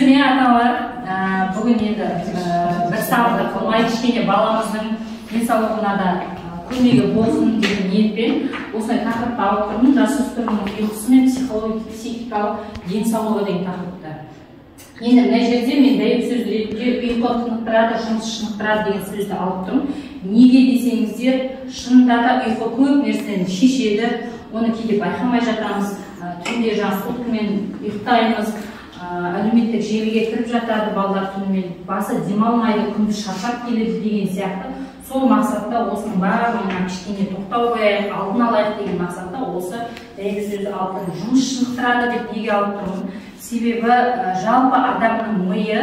сіздермен ата-аналар бүгін енді бір сағатты қылмай кішкене баламыздың денсаулығына да көмегі болсын деген ниетпен осындай тақырыпты алып тұрмын. Жасөспірімнің ұйқысы мен психикалық денсаулығы деген тақырыпты. Енді мына жерде мен дәйек сөз ретінде ұйқы тынықтырады, жұмыс шынықтырады деген сөзді алып тұрмын. Неге десеңіздер, шынында да ұйқы көп нәрсені шешеді. Оны кейде байқамай жатамыз. Түнде суткамен ұйықтаймыз, әлеуметтік желіге кіріп жатады балалар түнімен, басы демалмайды, күндіз шаршап келеді деген сияқты. Сол мақсатта осының барлығына кішкене тоқтау қояйық, алдын алайық деген мақсатта осы дәйек сөзді алып тұрмын. Жұмыс шынықтырады деп неге алып тұрмын? Себебі жалпы адамның миы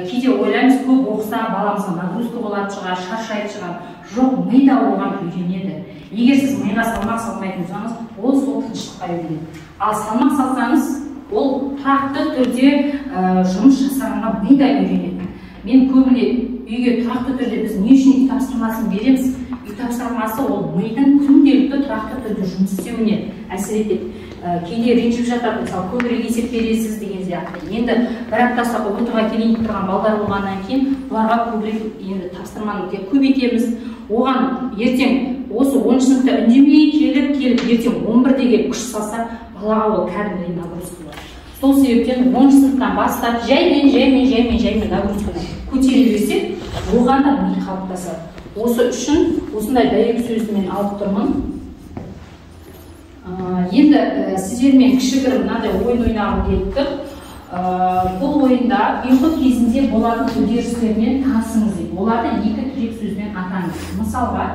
кейде ойлаймыз, көп оқыса баламызға нагрузка болады шығар, шаршайды шығар. Жоқ, ми да оған үйренеді. Егер сіз миға салмақ салмайтын болсаңыз, ол сол тыныштыққа үйренеді. Ал салмақ салсаңыз, ол тұрақты түрде жұмыс жасағанға ми да үйренеді. Мен көбіне үйге тұрақты түрде біз не үшін үй тапсырмасын береміз? Үй тапсырмасы ол мидың күнделікті тұрақты түрде жұмыс істеуіне әсер етеді. Кейде ренжіп жатады, мысалы көбірек есеп бересіз деген сияқты. Енді бір аптасы ұбт-ға келейін тұрған балдар болғаннан кейін бұларға көбірек енді тапсырманы көбейтеміз. Оған ертең осы 10 сыныпта үндемей келіп ертең 11-де келіп күш салса, балаға ол кәдімгідей нагрузка болады. Сол себептен 10 сыныптан бастап жаймен нагрузканы көтере берсек, оған да ми қалыптасады. Осы үшін осындай дәйек сөзді мен алып тұрмын. Енді сіздермен кішігірім мынандай ойын ойнағым келіп тұр. Бұл ойында ұйқы кезінде болатын үдерістермен танысыңыз дейді. Оларды екі тірек сөзбен атаңыз. Мысалға,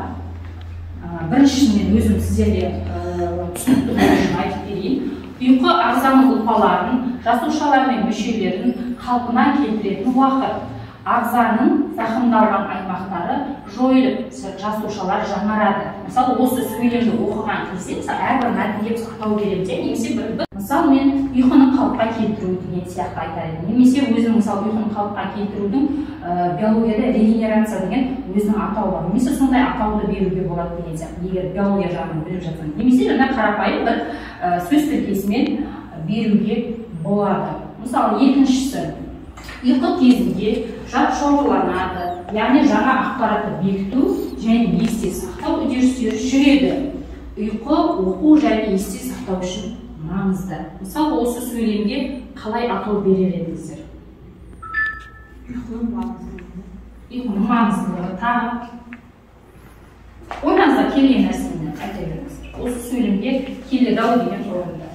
біріншісін мен өзім сіздерге түсінікті үшін айтып берейін. Ұйқы ағзаның ұлпаларын, жасушалар мен мүшелерін қалпына келтіретін уақыт. Ағзаның зақымдалған аймақтары жойылып, жасушалар жаңарады. Мысалы, осы сөйлемді оқыған кезде, әрбір мәтінге біз атау береміз, немесе бір мысалы мен ұйқының қалыпқа келтіру деген сияқты айтайын. Немесе өзінің мысалы ұйқының қалыпқа келтірудің биологияда регенерация деген өзінің атауы бар. Немесе сондай атауды беруге болады деген сияқты, егер биология жағынан біліп жатсаң. Немесе жаңа қарапайым бір сөз тіркесімен беруге болады. Мысалы, екіншісі, ұйқы кезінде жад шоғырланады, яғни жаңа ақпаратты бекіту және есте сақтау үдерістері жүреді. Ұйқы оқу және есте сақтау үшін маңызды. Мысалы, осы сөйлемге қалай атау берер едіңіздер? Ұйқының маңыздылығы тағы. Ойыңызға келген нәрсені айта беріңіздер. Осы сөйлемге келеді-ау деген орында.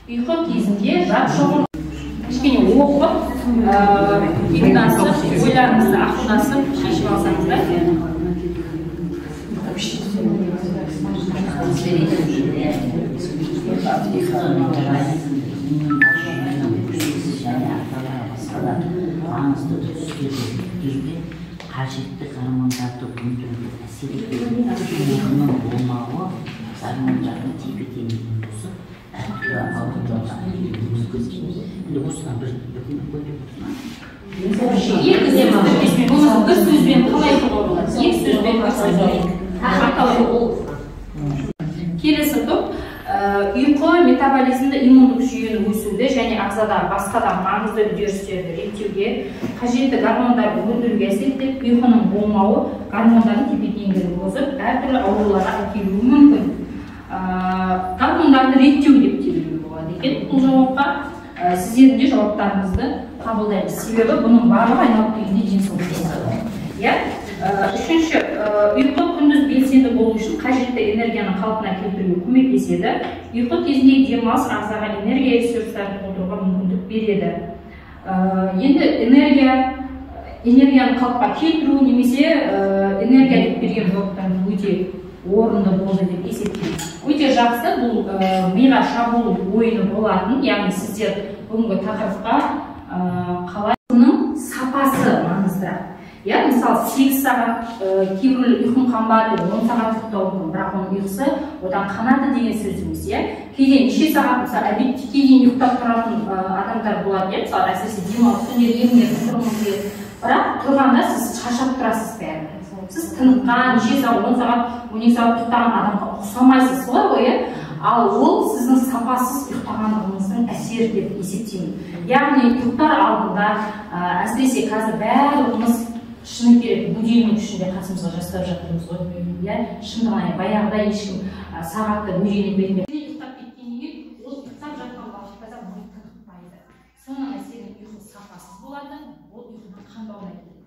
Ұйқы кезінде жад шоғырланады. Кішкене оқып, ұйықтасып, ойларыңызды ақылдасып, шешіп алсаңыздар. Қажетті гормондарды өндіруге әсер ететін ұйқының болмауы гормондардың тепе-теңдігін бұзып, әртүрлі ауруларға өткізеді. Енді осыдан бір көріп отырсыз. Бір сөзбен қалай болады? Екі сөзбен келесі топ. Ұйқы метаболизмді, иммундық жүйені өсуді және ағзадағы басқа да маңызды үдерістерді реттеуге, қажетті гормондарды өндіруге әсер етіп, ұйқының болмауы гормондардың тепе-теңдігін бұзып, әртүрлі ауруларға әкелуі мүмкін. Гормондарды реттеу деп те беруге болады екен. Бұл жауапқа сіздердің де жауаптарыңызды қабылдаймыз. Себебі бұның барлығы айналып келгенде денсаулық. Үшінші, ұйқы күндіз белсенді болу үшін қажетті энергияны қалпына келтіруге көмектеседі. Ұйқы кезінде демалыс ағзаға энергия ресурстарын толтыруға мүмкіндік береді. Енді энергияны қалыпқа келтіру немесе энергия деп берген жауаптан өте орынды болды деп есептеймін. Өте жақсы, бұл миға шабуыл ойыны болатын, яғни сіздер бүгінгі тақырыпқа қалайының сапасы маңыздырақ. Мысалы, 8 сағат кейбір ұйқым қанбады, 10 сағат ұйықтау мүмкін, бірақ оның ұйқысы одан қанады деген сөзіміз. Кейде неше сағат, мысалы, обедке дейін ұйықтап тұратын адамдар болады, мысалы, әсіресе демалыс күндері емінердің тұрғымыз келеді. Бірақ тұрғанда сіз шаршап тұрасыз бәрі. Сіз тыныққан, неше сағат, 10 сағат, 12 сағат ұйықтаған адамға ұқсамайсыз, солай ғой, Ал ол сіздің сапасыз ұйықтағандығыңыздың әсері деп есептеймін. Яғни ұйықтар алдында әсіресе қазір бәріміз шыны керек будильник үшінде қасымызға жастап жатырмыз ғой. Иә, шындығына баяғыда ешкім сағатты будильник бермейді. Ұйықтап кеткеннен кейін ол ұйықтап жатқан уақытта да ми тынықпайды. Соның әсерінен ұйқы сапасыз болады, ол ұйқының қанбауына келеді.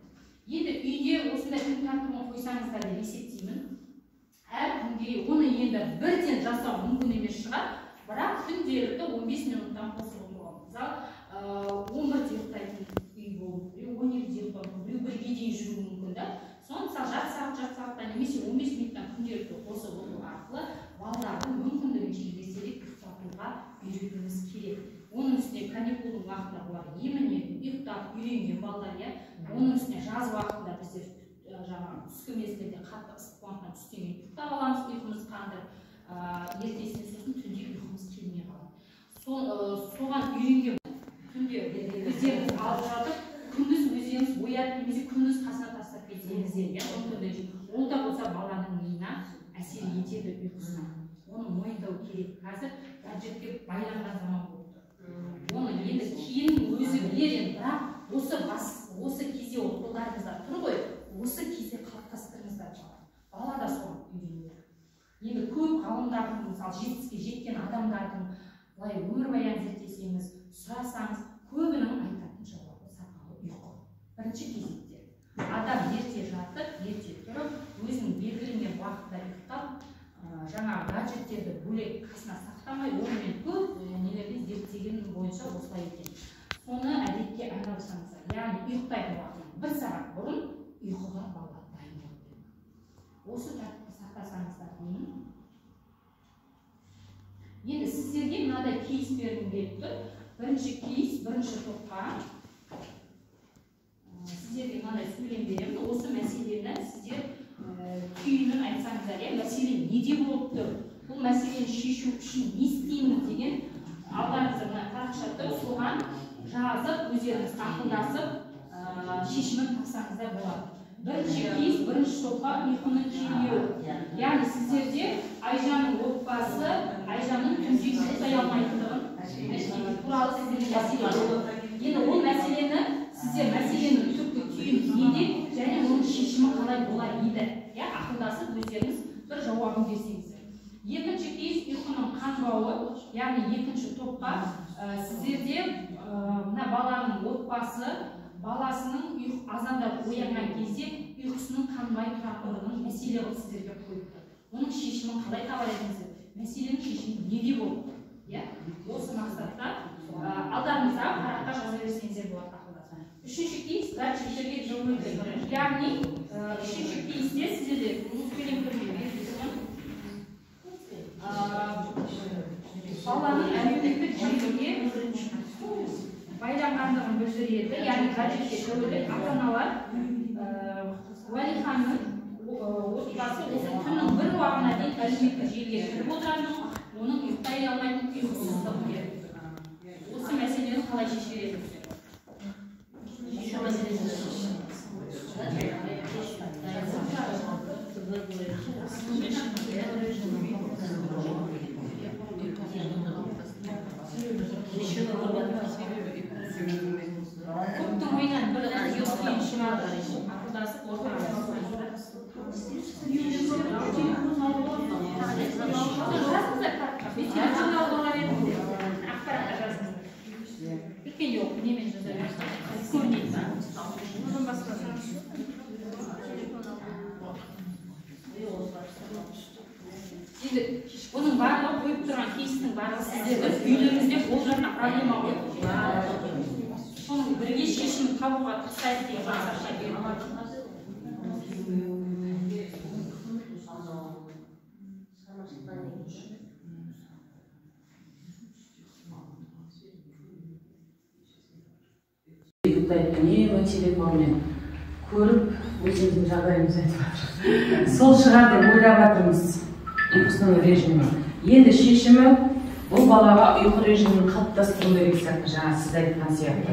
Енді үйде осындай күн тәртібін қойсаңыздар деп есептеймін. Әр күнде оны енді бірден жасау мүмкін емес шығар, бірақ күнделікті 15 минуттан қосып отыруға. Мысалы, 11-де ұйықтайтын үй болып, 12-де ұйықтайтын, 1-ге дейін жүруі мүмкін да. Соны мысалы жарты сағаттан немесе 15 минуттан күнделікті қосып отыру арқылы балалардың мүмкіндігінше ертерек ұйықтатуға үйретуіміз керек. Оның үстіне каникулдың уақытында олар емін-еркін ұйықтап үйренген балалар, иә. Оның үстіне жаз уақытында біздер түскі мезгілде қатты ыстық болғандықтан түстен кейін ұйықтап аламыз, ұйқымыз қандырып, ертесіне сосын түнде ұйқымыз келмей қалады. Соған үйренген түнде өздеріңіз алып жатып, күндіз өздеріңіз оятып немесе күндіз қасына тастап кетсеңіздер, ол да болса баланың миына әсер етеді ұйқысына. Оны мойындау керек. Қазір гаджетке байланған заман болды. Оны енді кейін өзі білер, бірақ осы кезде ол қолдарыңызда тұр ғой, осы кезде қалыптастырыңыздар. Бала да соған үйренеді. Енді көп ғалымдардың, мысалы жетістікке жеткен адамдардың былай өмірбаян зерттесеңіз, сұрасаңыз, көбінің айтатын жауабы сапалы ұйқы. Бірінші кезекте адам ерте жатып, ерте тұрып, өзінің белгіленген уақытта ұйықтап, жаңа гаджеттерді бөлек қасына сақтамай, онымен көп нелерді зерттеген бойынша осылай екен. Соны әдетке айналсаңыздар, яғни ұйықтайтын уақытынан 1 сағат бұрын ұйқыға бала дайын болады. Осы тәртіпті сақтасаңыздар. Енді сіздерге мынадай кейс бергім келіп тұр. Бірінші кейс, бірінші топқа сіздерге мынадай сөйлем беремін. Осы мәселені сіздер түйінін айтсаңыздар, мәселе неде болып тұр? Бұл мәселені шешу үшін не істейміз деген алдарыңызда мына парақша тұр, соған жазып, өздеріңіз ақылдасып шешімін тапсаңыздар болады. Бірінші кейс, бірінші топқа ұйқының келмеуі. Яғни сіздерде Айжанның отбасы, Айжанның түнде ұйықтай алмайтындығын туралы сіздерге мәселе болды. Енді ол мәселені сіздер мәселенің түпкі түйіні неде және оның шешімі қалай болар еді? Ақылдасып өздеріңіз бір жауабын берсеңіздер. Екінші кейс ұйқының қанбауы, яғни екінші топқа сіздерде мына баланың отбасы баласының азандап оянған кезде ұйқысының қанбай тұратындығын мәселе қылып сіздерге қойыпты. Оның шешімін қалай табар едіңіздер? Мәселенің шешімі неде болды? Осы мақсатта алдарыңызда параққа жаза берсеңіздер болады ақылдасып. Үшінші кейс гаджеттерге жауапты. Яғни үшінші кейсте сіздерде сөйлем көрмейді. Баланың әлеуметтік желіге байланғандығын білдіреді, яғни гаджетке тәуелді ата-аналар уәлиханның отбасы осы күннің бір уақытына дейін әлеуметтік желіге кіріп отыратынын, оның ұйықтай алмайтын ұйқысыздық береді. Осы мәселені қалай шешер едіңіздер? Көптің ойынан бір ұйықпен шығады, ақылдасып ортаға Өткен жоқ, немен жаза берсін? Көрмейді ма? Одан басқасын. Енді оның барлығы қойып тұрған кейстің барлығы сіздерді үйлеріңізде болып жатқан проблема ғой. Соның бірге шешімін табуға тырысайық деген мақсатта берілді. Үнемі телефонмен көріп, өзіміздің жағдайымызды айтып жатыр. Сол шығар деп ойлап жатырмыз ұйқысының режимі. Енді шешімі бұл балаға ұйқы режимін қалыптастыру керек сияқты, жаңа сіз айтқан сияқты.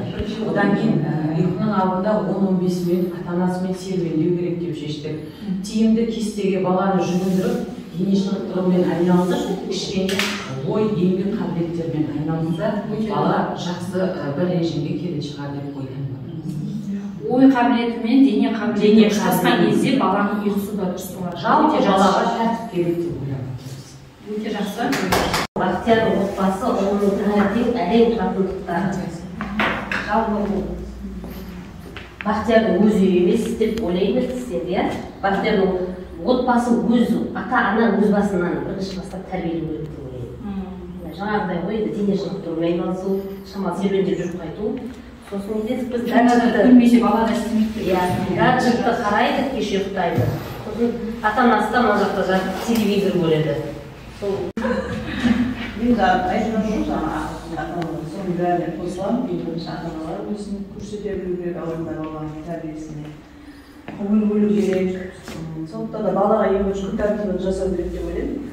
Одан кейін ұйқының алдында 10-15 минут ата-анасымен серуендеу керек деп шештік. Тиімді кестеге баланы жүгіндіріп, дене шынықтырумен айналысып, кішкене ой, еңбек қабілеттерімен айналысса, бала жақсы бір режимге келе шығар деп ойлаймын. Ой қабілеті мен дене қабілеті ұштасқан кезде баланың ұйқысы да дұрыс болады. Жалпы балаға тәртіп керек деп ойлаймын. Өте жақсы. Бақтиярдың отбасы оның таңертең әлем тұратындықтары. Жалпы Бақтиярдың өз үйі емес деп ойлаймыз сіздер, иә? Бақтиярдың отбасы өз ата-ана өз басынан бірінші бастап тәрбиелеу керек деп ойлаймын. Жаңағыдай ғой, дене шынықтырумен айналысу, шамалы серуендеп жүріп қайту. Сосын біз күнбесе бала да істемейді. гаджетті қарайды, кеше ұйықтайды. Сосын ата-анасы да мына жақта жатып телевизор көреді. Мен айтып жүрмін, соның бәріне қосыламын. Бірінші ата-аналар өзін көрсете білу керек, алдында баланың тәрбиесіне көңіл бөлу керек. Сондықтан да балаға ең бірінші күн тәртібін жасау керек деп ойлаймын.